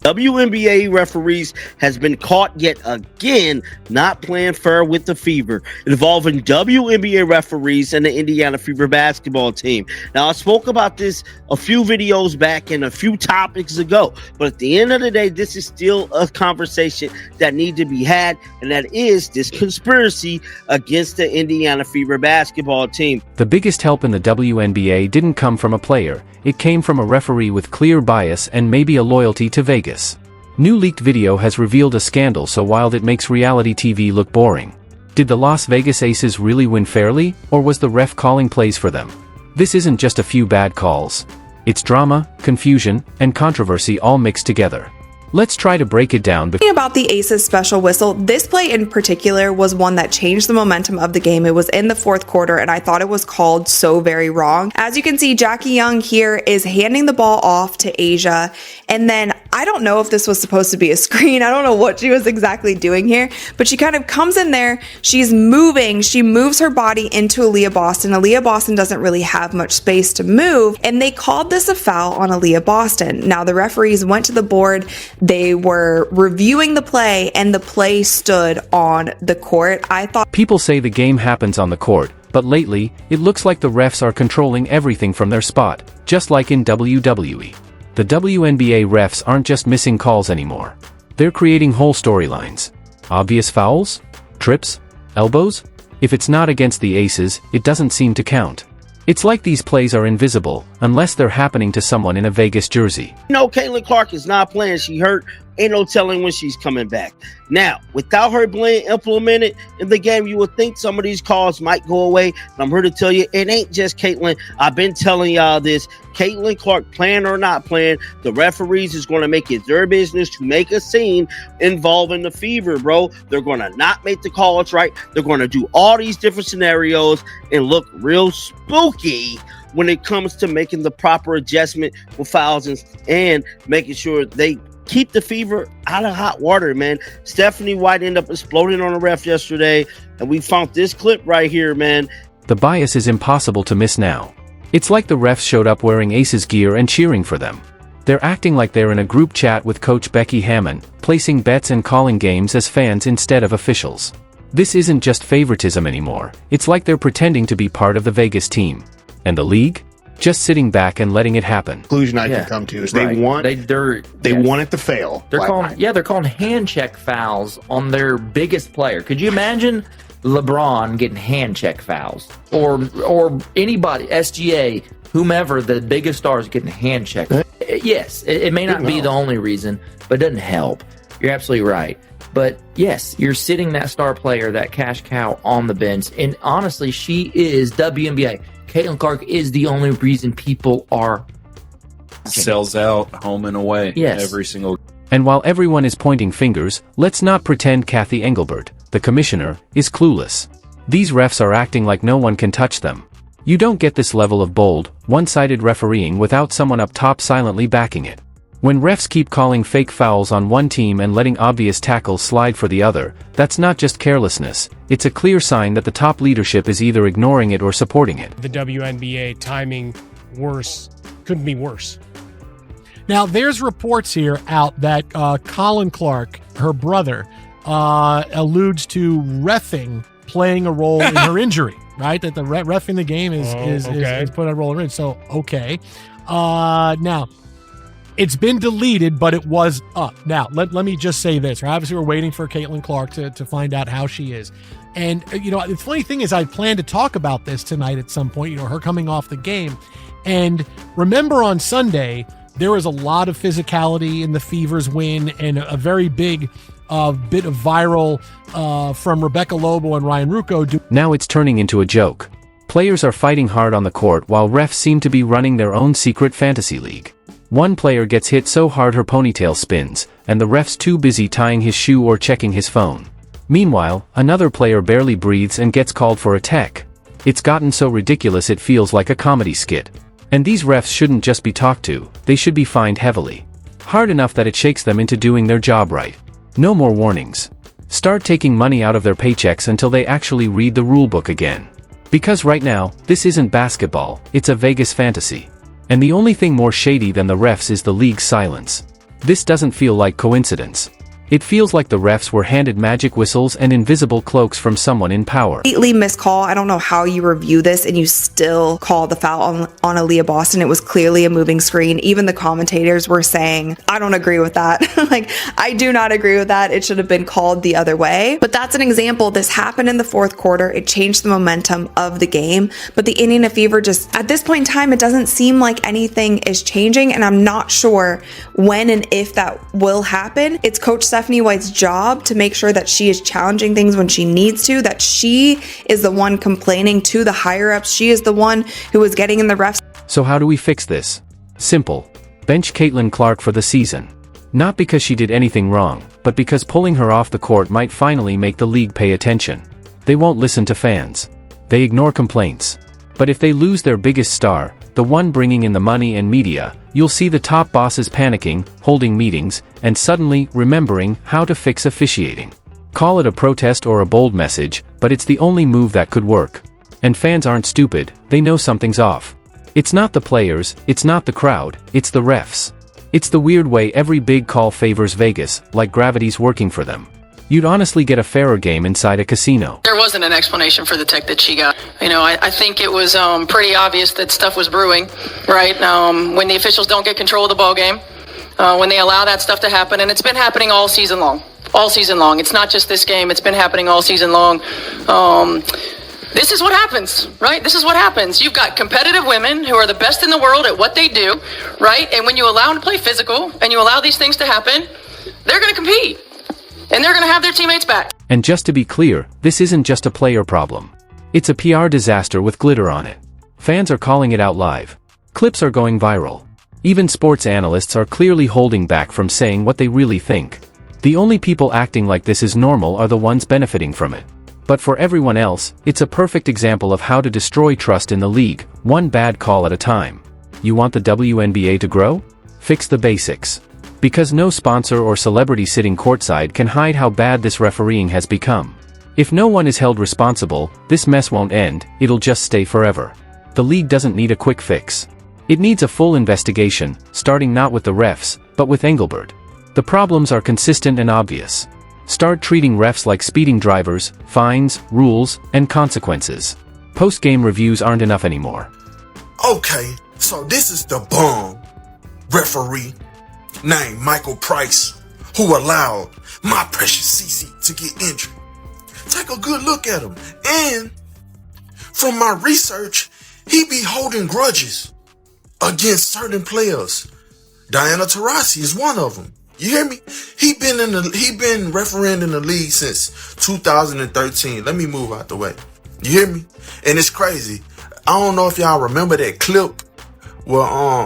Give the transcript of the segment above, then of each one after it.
WNBA referees has been caught yet again not playing fair with the Fever, involving WNBA referees and the Indiana Fever basketball team. Now, I spoke about this a few videos back and a few topics ago, but at the end of the day, this is still a conversation that needs to be had, and that is this conspiracy against the Indiana Fever basketball team. The biggest help in the WNBA didn't come from a player. It came from a referee with clear bias and maybe a loyalty to Vegas. New leaked video has revealed a scandal so wild it makes reality TV look boring. Did the Las Vegas Aces really win fairly, or was the ref calling plays for them? This isn't just a few bad calls. It's drama, confusion, and controversy all mixed together. Let's try to break it down. About the Aces special whistle, this play in particular was one that changed the momentum of the game. It was in the fourth quarter, and I thought it was called so very wrong. As you can see, Jackie Young here is handing the ball off to Asia, and then I don't know if this was supposed to be a screen. I don't know what she was exactly doing here, but she kind of comes in there. She's moving. She moves her body into Aaliyah Boston. Aaliyah Boston doesn't really have much space to move, and they called this a foul on Aaliyah Boston. Now, the referees went to the board. They were reviewing the play, and the play stood on the court. I thought people say the game happens on the court, but lately, it looks like the refs are controlling everything from their spot, just like in WWE. The WNBA refs aren't just missing calls anymore. They're creating whole storylines. Obvious fouls? Trips? Elbows? If it's not against the Aces, it doesn't seem to count. It's like these plays are invisible, unless they're happening to someone in a Vegas jersey. Caitlin Clark is not playing. She hurt. Ain't no telling when she's coming back. Now, without her being implemented in the game, you would think some of these calls might go away. And I'm here to tell you, it ain't just Caitlin. I've been telling y'all this. Caitlin Clark, playing or not playing, the referees is going to make it their business to make a scene involving the Fever, bro. They're going to not make the calls right. They're going to do all these different scenarios and look real spooky when it comes to making the proper adjustment with fouls and making sure they keep the Fever out of hot water, man. Stephanie White ended up exploding on the ref yesterday, and we found this clip right here, man. The bias is impossible to miss now. It's like the refs showed up wearing Aces gear and cheering for them. They're acting like they're in a group chat with Coach Becky Hammon, placing bets and calling games as fans instead of officials. This isn't just favoritism anymore. It's like they're pretending to be part of the Vegas team. And the league? Just sitting back and letting it happen. Conclusion I can come to is they want it to fail. They're calling hand check fouls on their biggest player. Could you imagine LeBron getting hand check fouls, or anybody, SGA, whomever, the biggest stars getting hand check? Yes, it may not be the only reason, but it doesn't help. You're absolutely right. But yes, you're sitting that star player, that cash cow, on the bench, and honestly, she is WNBA. Caitlin Clark is the only reason people are sells out home and away every single. And while everyone is pointing fingers, let's not pretend Kathy Engelbert, the commissioner, is clueless. These refs are acting like no one can touch them. You don't get this level of bold, one-sided refereeing without someone up top silently backing it. When refs keep calling fake fouls on one team and letting obvious tackles slide for the other, that's not just carelessness, it's a clear sign that the top leadership is either ignoring it or supporting it. The WNBA timing couldn't be worse. Now, there's reports here out that Colin Clark, her brother, alludes to reffing playing a role in her injury, right? That the ref in the game is put a role in it. So, okay. Now, it's been deleted, but it was up. Now, let me just say this. Right? Obviously, we're waiting for Caitlin Clark to find out how she is. And, the funny thing is I plan to talk about this tonight at some point, her coming off the game. And remember on Sunday, there was a lot of physicality in the Fever's win and a very big bit of viral from Rebecca Lobo and Ryan Rucco. Now it's turning into a joke. Players are fighting hard on the court while refs seem to be running their own secret fantasy league. One player gets hit so hard her ponytail spins, and the ref's too busy tying his shoe or checking his phone. Meanwhile, another player barely breathes and gets called for a tech. It's gotten so ridiculous it feels like a comedy skit. And these refs shouldn't just be talked to, they should be fined heavily. Hard enough that it shakes them into doing their job right. No more warnings. Start taking money out of their paychecks until they actually read the rulebook again. Because right now, this isn't basketball, it's a Vegas fantasy. And the only thing more shady than the refs is the league's silence. This doesn't feel like coincidence. It feels like the refs were handed magic whistles and invisible cloaks from someone in power. Completely missed call. I don't know how you review this and you still call the foul on Aaliyah Boston. It was clearly a moving screen. Even the commentators were saying, I don't agree with that. Like, I do not agree with that. It should have been called the other way. But that's an example. This happened in the fourth quarter. It changed the momentum of the game. But the Indiana Fever just, at this point in time, it doesn't seem like anything is changing. And I'm not sure when and if that will happen. It's Coach Stephanie White's job to make sure that she is challenging things when she needs to, that she is the one complaining to the higher ups. She is the one who is getting in the refs. So how do we fix this? Simple. Bench Caitlin Clark for the season. Not because she did anything wrong, but because pulling her off the court might finally make the league pay attention. They won't listen to fans. They ignore complaints. But if they lose their biggest star, the one bringing in the money and media, you'll see the top bosses panicking, holding meetings, and suddenly remembering how to fix officiating. Call it a protest or a bold message, but it's the only move that could work. And fans aren't stupid, they know something's off. It's not the players, it's not the crowd, it's the refs. It's the weird way every big call favors Vegas, like gravity's working for them. You'd honestly get a fairer game inside a casino. There wasn't an explanation for the tech that she got. I think it was pretty obvious that stuff was brewing, right? When the officials don't get control of the ball game, when they allow that stuff to happen, and it's been happening all season long. All season long. It's not just this game. It's been happening all season long. This is what happens, right? This is what happens. You've got competitive women who are the best in the world at what they do, right? And when you allow them to play physical and you allow these things to happen, they're going to compete. And they're going to have their teammates back. And just to be clear, this isn't just a player problem. It's a PR disaster with glitter on it. Fans are calling it out live. Clips are going viral. Even sports analysts are clearly holding back from saying what they really think. The only people acting like this is normal are the ones benefiting from it. But for everyone else, it's a perfect example of how to destroy trust in the league, one bad call at a time. You want the WNBA to grow? Fix the basics. Because no sponsor or celebrity sitting courtside can hide how bad this refereeing has become. If no one is held responsible, this mess won't end, it'll just stay forever. The league doesn't need a quick fix. It needs a full investigation, starting not with the refs, but with Engelbert. The problems are consistent and obvious. Start treating refs like speeding drivers, fines, rules, and consequences. Post-game reviews aren't enough anymore. Okay, so this is the bum referee named Michael Price who allowed my precious CC to get injured. Take a good look at him. And from my research, he be holding grudges against certain players. Diana Taurasi is one of them. You hear me? He been refereeing in the league since 2013. Let me move out the way. You hear me? And it's crazy. I don't know if y'all remember that clip where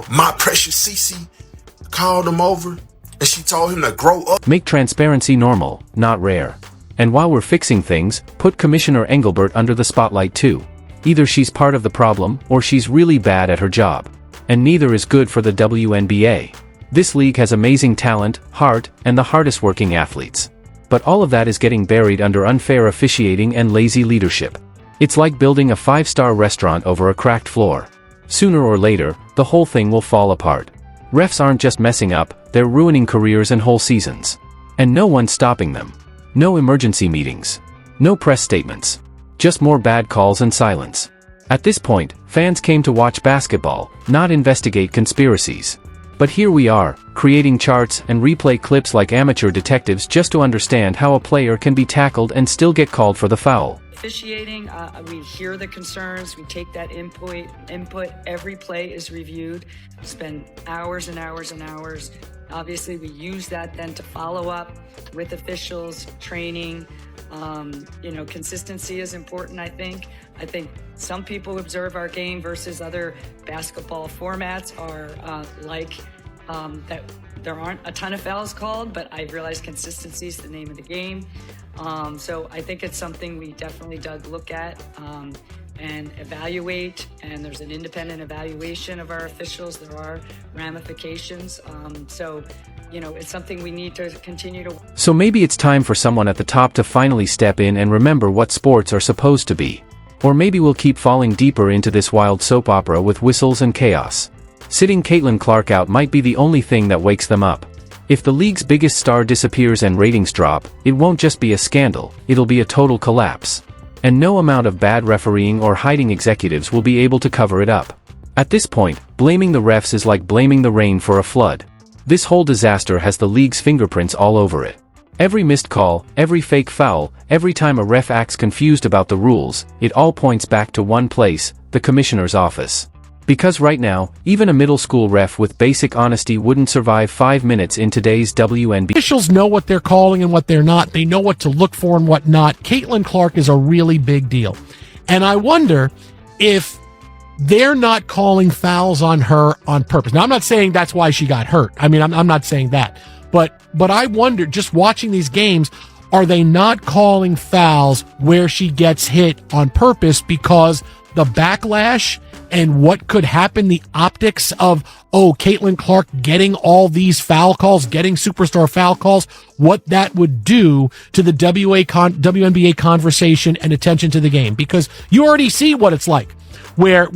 my precious CC called him over and she told him to grow up. Make transparency normal, not rare. And while we're fixing things, put Commissioner Engelbert under the spotlight too. Either she's part of the problem, or she's really bad at her job. And neither is good for the WNBA. This league has amazing talent, heart, and the hardest working athletes. But all of that is getting buried under unfair officiating and lazy leadership. It's like building a 5-star restaurant over a cracked floor. Sooner or later, the whole thing will fall apart. Refs aren't just messing up, they're ruining careers and whole seasons. And no one's stopping them. No emergency meetings. No press statements. Just more bad calls and silence. At this point, fans came to watch basketball, not investigate conspiracies. But here we are, creating charts and replay clips like amateur detectives just to understand how a player can be tackled and still get called for the foul. Officiating, we hear the concerns, we take that input, every play is reviewed, we spend hours and hours and hours. Obviously, we use that then to follow up with officials, training. Consistency is important, I think. I think some people observe our game versus other basketball formats are that there aren't a ton of fouls called, but I realize consistency is the name of the game. So I think it's something we definitely look at and evaluate, and there's an independent evaluation of our officials. There are ramifications. It's something we need to continue to. So maybe it's time for someone at the top to finally step in and remember what sports are supposed to be. Or maybe we'll keep falling deeper into this wild soap opera with whistles and chaos. Sitting Caitlin Clark out might be the only thing that wakes them up. If the league's biggest star disappears and ratings drop, it won't just be a scandal, it'll be a total collapse. And no amount of bad refereeing or hiding executives will be able to cover it up. At this point, blaming the refs is like blaming the rain for a flood. This whole disaster has the league's fingerprints all over it. Every missed call, every fake foul, every time a ref acts confused about the rules, it all points back to one place, the commissioner's office. Because right now, even a middle school ref with basic honesty wouldn't survive 5 minutes in today's WNBA. Officials know what they're calling and what they're not. They know what to look for and what not. Caitlin Clark is a really big deal. And I wonder if they're not calling fouls on her on purpose. Now, I'm not saying that's why she got hurt. I mean, I'm not saying that. But I wonder, just watching these games, are they not calling fouls where she gets hit on purpose because the backlash and what could happen, the optics of, Caitlin Clark getting all these foul calls, getting superstar foul calls, what that would do to the WNBA conversation and attention to the game? Because you already see what it's like, where